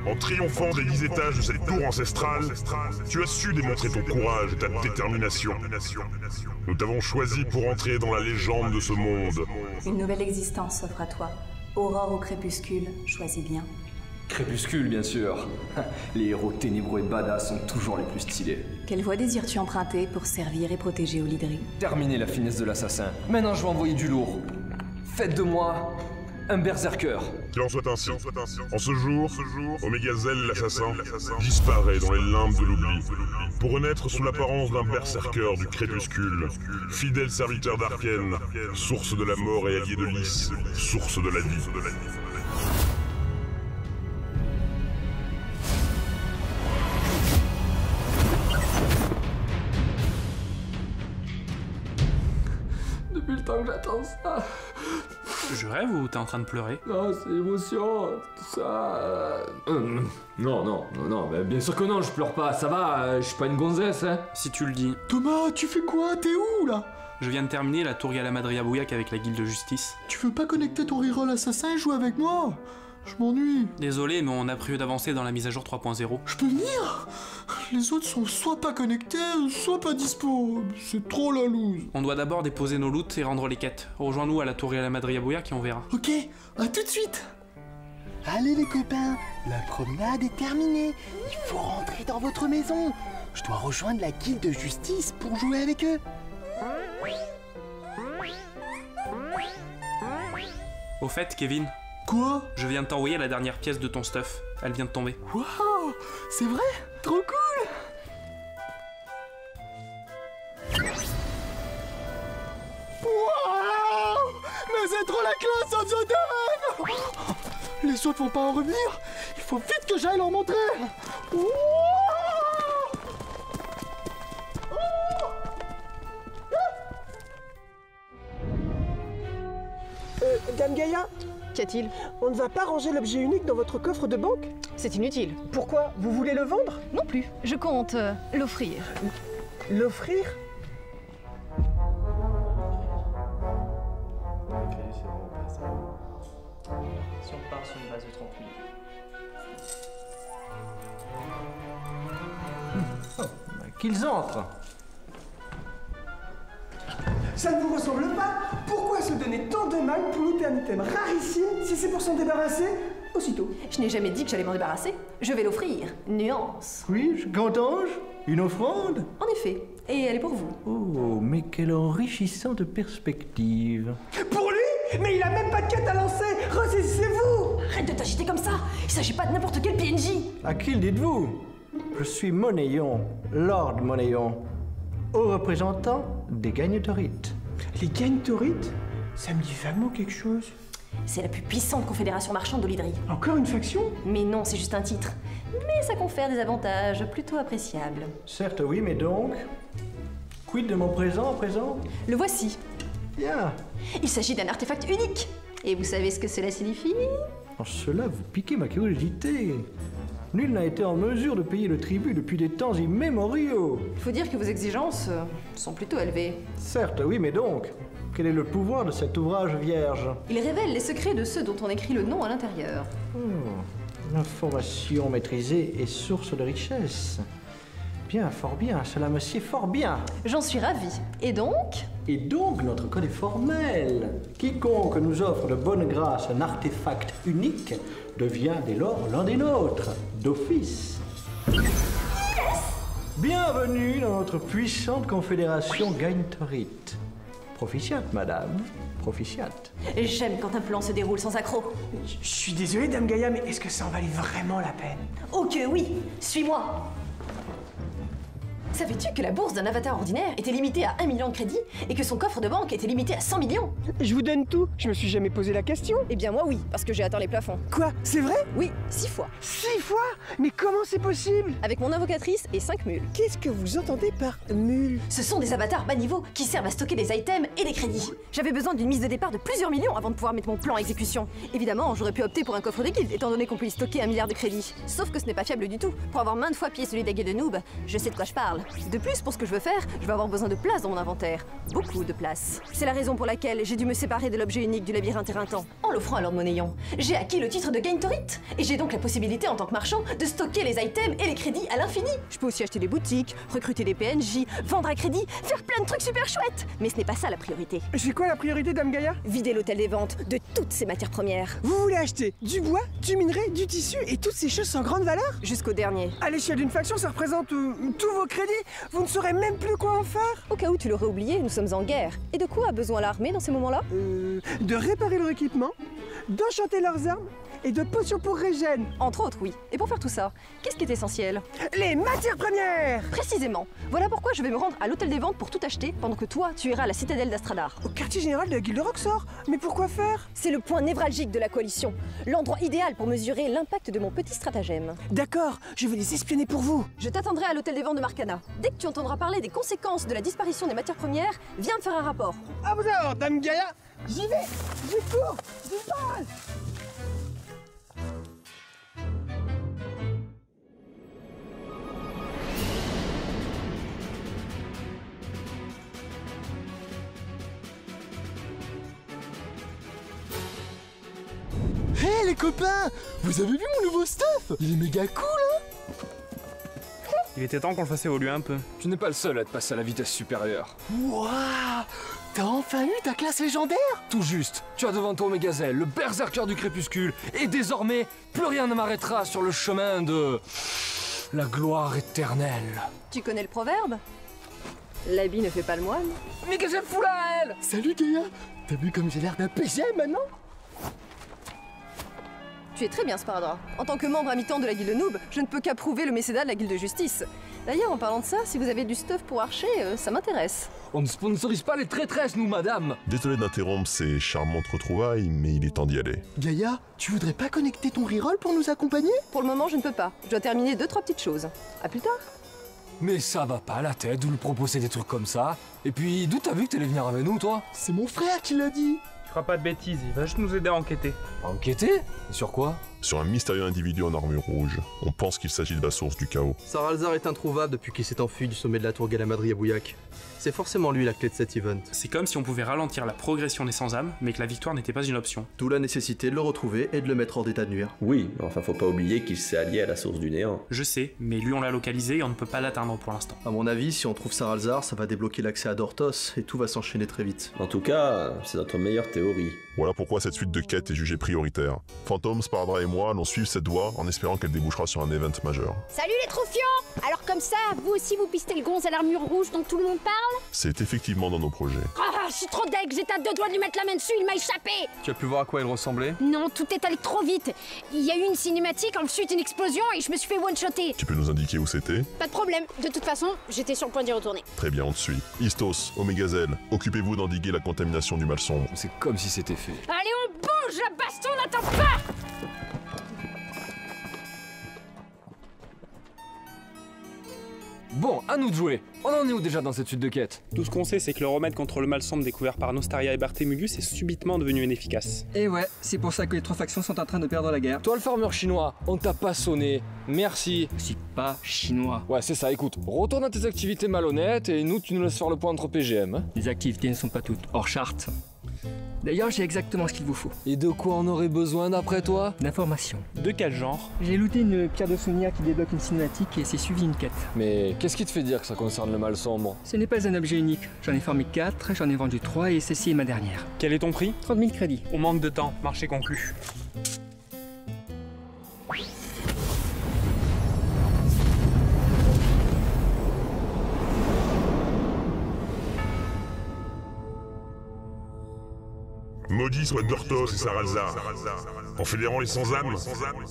En triomphant des 10 étages de cette tour ancestrale, tu as su démontrer ton courage et ta détermination. Nous t'avons choisi pour entrer dans la légende de ce monde. Une nouvelle existence s'offre à toi. Aurore au crépuscule, choisis bien. Crépuscule, bien sûr. Les héros ténébreux et badass sont toujours les plus stylés. Quelle voie désires-tu emprunter pour servir et protéger Olydri? Terminez la finesse de l'assassin. Maintenant, je vais envoyer du lourd. Faites de moi un berserker. Qu'il en soit ainsi. En ce jour, Omega Zell, l'assassin, disparaît dans les limbes de l'oubli, pour renaître sous l'apparence d'un berserker du crépuscule, fidèle serviteur d'Arkane, source de la mort et allié de Lys, source de la vie. Depuis le temps que j'attends ça. Je rêve ou t'es en train de pleurer? Non, c'est l'émotion, tout ça. Non, mais bien sûr que non, je pleure pas, ça va, je suis pas une gonzesse, hein. Si tu le dis. Thomas, tu fais quoi? T'es où, là? Je viens de terminer la tour Yalamadria Bouillac avec la guilde de justice. Tu veux pas connecter ton reroll assassin et jouer avec moi? Je m'ennuie. Désolé, mais on a prévu d'avancer dans la mise à jour 3.0. Je peux venir? Les autres sont soit pas connectés, soit pas dispo. C'est trop la loose. On doit d'abord déposer nos loots et rendre les quêtes. Rejoins-nous à la tour Yalamadria Bouillac et on verra. Ok, à tout de suite. Allez les copains, la promenade est terminée. Il faut rentrer dans votre maison. Je dois rejoindre la guilde de justice pour jouer avec eux. Au fait, Kevin, Quoi? je viens de t'envoyer la dernière pièce de ton stuff. Elle vient de tomber. Waouh, c'est vrai? Trop cool. Waouh, mais c'est trop la classe, Ozodon. Les autres vont pas en revenir. Il faut vite que j'aille leur montrer. Wouah. Dame Gaïa, Qu'y a-t-il? on ne va pas ranger l'objet unique dans votre coffre de banque? C'est inutile. Pourquoi? Vous voulez le vendre? Non plus. Je compte l'offrir. L'offrir? Si on part sur une base de 30 000. Qu'ils entrent. Ça ne vous ressemble pas? Pourquoi se donner tant de mal pour looter un item rarissime si c'est pour s'en débarrasser aussitôt? Je n'ai jamais dit que j'allais m'en débarrasser. Je vais l'offrir. Nuance. Oui, qu'entends-je? Une offrande? En effet. Et elle est pour vous. Oh, mais quelle enrichissante perspective. Pour lui? Mais il a même pas de quête à lancer! Ressaisissez-vous! Arrête de t'agiter comme ça. Il s'agit pas de n'importe quel PNJ. À qui le dites-vous? Je suis Monéon, Lord Monéon, haut représentant des Gagnetorites. Les Gagnetorites? Ça me dit vaguement quelque chose. C'est la plus puissante confédération marchande d'Olydri. Encore une faction? Mais non, c'est juste un titre. Mais ça confère des avantages plutôt appréciables. Certes, oui, mais donc... Quid de mon présent à présent? Le voici. Bien. Il s'agit d'un artefact unique. Et vous savez ce que cela signifie? En cela, vous piquez ma curiosité. Nul n'a été en mesure de payer le tribut depuis des temps immémoriaux. Il faut dire que vos exigences sont plutôt élevées. Certes, oui, mais donc, quel est le pouvoir de cet ouvrage vierge? Il révèle les secrets de ceux dont on écrit le nom à l'intérieur. L'information maîtrisée est source de richesse. Bien, fort bien, cela me sied fort bien. J'en suis ravie. Et donc? Et donc, notre code est formel. Quiconque nous offre de bonne grâce un artefact unique devient dès lors l'un des nôtres, d'office. Bienvenue dans notre puissante confédération Gagnetorite. Proficiat, madame, proficiat. J'aime quand un plan se déroule sans accroc. Je suis désolé, Dame Gaïa, mais est-ce que ça en valait vraiment la peine? Oh que oui! Suis-moi! Savais-tu que la bourse d'un avatar ordinaire était limitée à 1 million de crédits et que son coffre de banque était limité à 100 millions? Je vous donne tout, je me suis jamais posé la question. Eh bien moi oui, parce que j'ai atteint les plafonds. Quoi? C'est vrai? Oui, 6 fois. 6 fois? Mais comment c'est possible? Avec mon invocatrice et 5 mules. Qu'est-ce que vous entendez par mule? Ce sont des avatars bas niveau qui servent à stocker des items et des crédits. J'avais besoin d'une mise de départ de plusieurs millions avant de pouvoir mettre mon plan à exécution. Évidemment, j'aurais pu opter pour un coffre de guilde, étant donné qu'on peut y stocker 1 milliard de crédits. Sauf que ce n'est pas fiable du tout. Pour avoir maintes fois pillé celui des guildes de noob, je sais de quoi je parle. De plus, pour ce que je veux faire, je vais avoir besoin de place dans mon inventaire. Beaucoup de place. C'est la raison pour laquelle j'ai dû me séparer de l'objet unique du labyrinthe éreintant. En l'offrant à Lord Monéon, j'ai acquis le titre de Gaintorit, et j'ai donc la possibilité en tant que marchand de stocker les items et les crédits à l'infini. Je peux aussi acheter des boutiques, recruter des PNJ, vendre à crédit, faire plein de trucs super chouettes. Mais ce n'est pas ça la priorité. C'est quoi la priorité, Dame Gaïa? Vider l'hôtel des ventes de toutes ces matières premières. Vous voulez acheter du bois, du minerai, du tissu et toutes ces choses sans grande valeur? Jusqu'au dernier. À l'échelle d'une faction, ça représente tous vos crédits. Vous ne saurez même plus quoi en faire. Au cas où tu l'aurais oublié, nous sommes en guerre. Et de quoi a besoin l'armée dans ces moments-là? De réparer leur équipement, d'enchanter leurs armes et de potions pour régène. Entre autres, oui. Et pour faire tout ça, qu'est-ce qui est essentiel? Les matières premières! Précisément. Voilà pourquoi je vais me rendre à l'hôtel des ventes pour tout acheter, pendant que toi, tu iras à la citadelle d'Astradar. Au quartier général de la Guilde Roxor. Mais pourquoi faire? C'est le point névralgique de la coalition. L'endroit idéal pour mesurer l'impact de mon petit stratagème. D'accord, je vais les espionner pour vous. Je t'attendrai à l'hôtel des ventes de Marcana. Dès que tu entendras parler des conséquences de la disparition des matières premières, viens me faire un rapport. À vous alors, Dame Gaïa. J'y vais, j'y cours, j'y passe. Hé les copains, vous avez vu mon nouveau stuff? Il est méga cool, hein? Il était temps qu'on le fasse évoluer un peu. Tu n'es pas le seul à te passer à la vitesse supérieure. Waouh! T'as enfin eu ta classe légendaire? Tout juste, tu as devant toi Omegazelle, le berserker du crépuscule, et désormais, plus rien ne m'arrêtera sur le chemin de... la gloire éternelle. Tu connais le proverbe? L'habit ne fait pas le moine. Omegazelle foula elle! Salut Gaïa! T'as vu comme j'ai l'air d'un PG maintenant? Tu es très bien, Sparadrap. En tant que membre à mi-temps de la guilde noob, je ne peux qu'approuver le mécénat de la guilde justice. D'ailleurs, en parlant de ça, si vous avez du stuff pour archer, ça m'intéresse. On ne sponsorise pas les traîtresses, nous, madame! Désolé d'interrompre ces charmantes retrouvailles, mais il est temps d'y aller. Gaïa, tu voudrais pas connecter ton reroll pour nous accompagner? Pour le moment, je ne peux pas. Je dois terminer 2-3 petites choses. À plus tard. Mais ça va pas la tête de lui proposer des trucs comme ça. Et puis, d'où t'as vu que t'allais venir avec nous, toi? C'est mon frère qui l'a dit. Tu feras pas de bêtises, il va juste nous aider à enquêter. Enquêter? Et sur quoi? Sur un mystérieux individu en armure rouge. On pense qu'il s'agit de la source du chaos. Saralzar est introuvable depuis qu'il s'est enfui du sommet de la tour Galamadri à Bouillac. C'est forcément lui la clé de cet event. C'est comme si on pouvait ralentir la progression des sans-âmes, mais que la victoire n'était pas une option. D'où la nécessité de le retrouver et de le mettre hors d'état de nuire. Oui, mais enfin faut pas oublier qu'il s'est allié à la source du néant. Je sais, mais lui on l'a localisé et on ne peut pas l'atteindre pour l'instant. À mon avis, si on trouve Saralzar, ça va débloquer l'accès à Dortos et tout va s'enchaîner très vite. En tout cas, c'est notre meilleure théorie. Voilà pourquoi cette suite de quêtes est jugée prioritaire. Phantom, Sparadrap et moi allons suivre cette voie en espérant qu'elle débouchera sur un event majeur. Salut les troufiants! Alors comme ça, vous aussi vous pistez le gonze à l'armure rouge dont tout le monde parle? C'est effectivement dans nos projets. Ah, je suis trop deg, j'étais à 2 doigts de lui mettre la main dessus, il m'a échappé! Tu as pu voir à quoi il ressemblait? Non, tout est allé trop vite. Il y a eu une cinématique, ensuite une explosion et je me suis fait one-shotter. Tu peux nous indiquer où c'était? Pas de problème, de toute façon, j'étais sur le point d'y retourner. Très bien, on te suit. Istos, Omegazelle, occupez-vous d'endiguer la contamination du mal sombre. C'est comme si c'était fait. Allez, on bouge, la baston n'attend pas! Bon, à nous de jouer. On en est où déjà dans cette suite de quêtes? Tout ce qu'on sait, c'est que le remède contre le mal sombre découvert par Nostaria et Barthémugus est subitement devenu inefficace. Et ouais, c'est pour ça que les trois factions sont en train de perdre la guerre. Toi le farmer chinois, on t'a pas sonné. Merci. Je suis pas chinois. Ouais, c'est ça, écoute, retourne à tes activités malhonnêtes et nous tu nous laisses faire le point entre PGM. Hein. Les activités ne sont pas toutes hors charte. D'ailleurs, j'ai exactement ce qu'il vous faut. Et de quoi on aurait besoin d'après toi? D'informations. De quel genre? J'ai looté une pierre de souvenir qui débloque une cinématique et c'est suivi une quête. Mais qu'est-ce qui te fait dire que ça concerne le mal sombre? Ce n'est pas un objet unique. J'en ai formé 4, j'en ai vendu 3 et celle-ci est ma dernière. Quel est ton prix? 30 000 crédits. On manque de temps, marché conclu. Maudits soient Dortos et Saralzar. En fédérant les sans-âmes,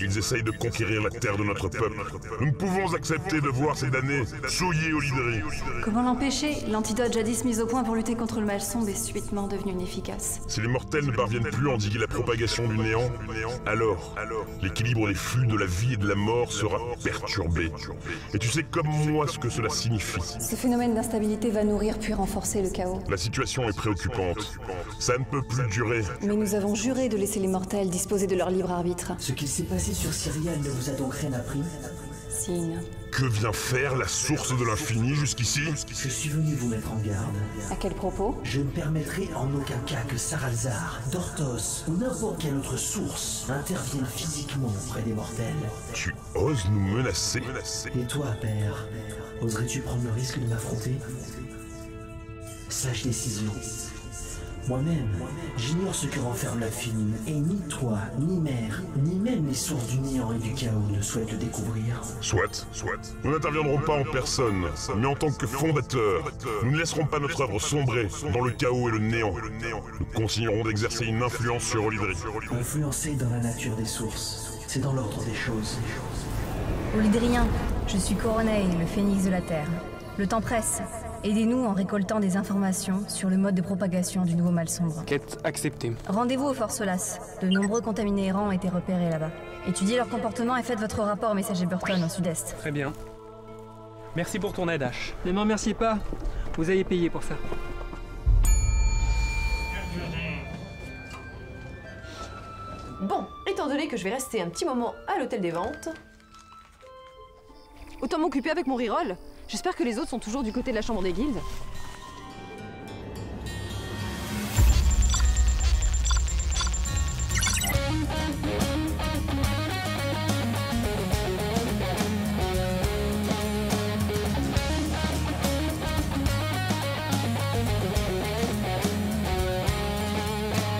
ils essayent de conquérir la terre de notre peuple. Nous ne pouvons accepter de voir ces damnés souiller aux lideries. Comment l'empêcher? L'antidote jadis mis au point pour lutter contre le mal sombre est subitement devenu inefficace. Si les mortels ne parviennent plus à endiguer la propagation du néant, alors l'équilibre des flux de la vie et de la mort sera perturbé. Et tu sais comme moi ce que cela signifie. Ce phénomène d'instabilité va nourrir puis renforcer le chaos. La situation est préoccupante. Ça ne peut plus durer. Mais nous avons juré de laisser les mortels disposer de leur libre arbitre. Ce qu'il s'est passé sur Cyrial ne vous a donc rien appris? fascine. Que vient faire la source de l'infini jusqu'ici? Je suis venu vous mettre en garde. À quel propos? Je ne permettrai en aucun cas que Saralzar, Dortos ou n'importe quelle autre source intervienne physiquement auprès des mortels. Tu oses nous menacer? Et toi, père, oserais-tu prendre le risque de m'affronter? Sage décision. Moi-même, j'ignore ce que renferme l'infini, et ni toi, ni mère, ni même les sources du néant et du chaos ne souhaitent le découvrir. Soit. Nous n'interviendrons pas en personne, mais en tant que fondateurs, nous ne laisserons pas notre œuvre sombrer dans le chaos et le néant. Nous continuerons d'exercer une influence sur Olydri. Influencer dans la nature des sources, c'est dans l'ordre des choses. Olydrien, je suis Coroneille, le phénix de la Terre. Le temps presse. Aidez-nous en récoltant des informations sur le mode de propagation du nouveau mal sombre. Quête acceptée. Rendez-vous au Fort Solas. De nombreux contaminés errants ont été repérés là-bas. Étudiez leur comportement et faites votre rapport au messager Burton au sud-est. Très bien. Merci pour ton aide, Ash. Ne m'en remerciez pas. Vous avez payé pour ça. Bon, étant donné que je vais rester un petit moment à l'hôtel des ventes, autant m'occuper avec mon reroll. J'espère que les autres sont toujours du côté de la chambre des guildes.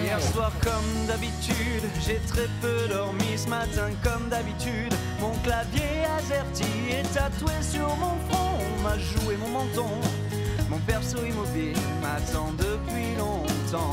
Hier soir comme d'habitude, j'ai très peu dormi ce matin comme d'habitude. Mon clavier AZERTY est tatoué sur mon front. On m'a joué mon menton. Mon perso immobile m'attend depuis longtemps.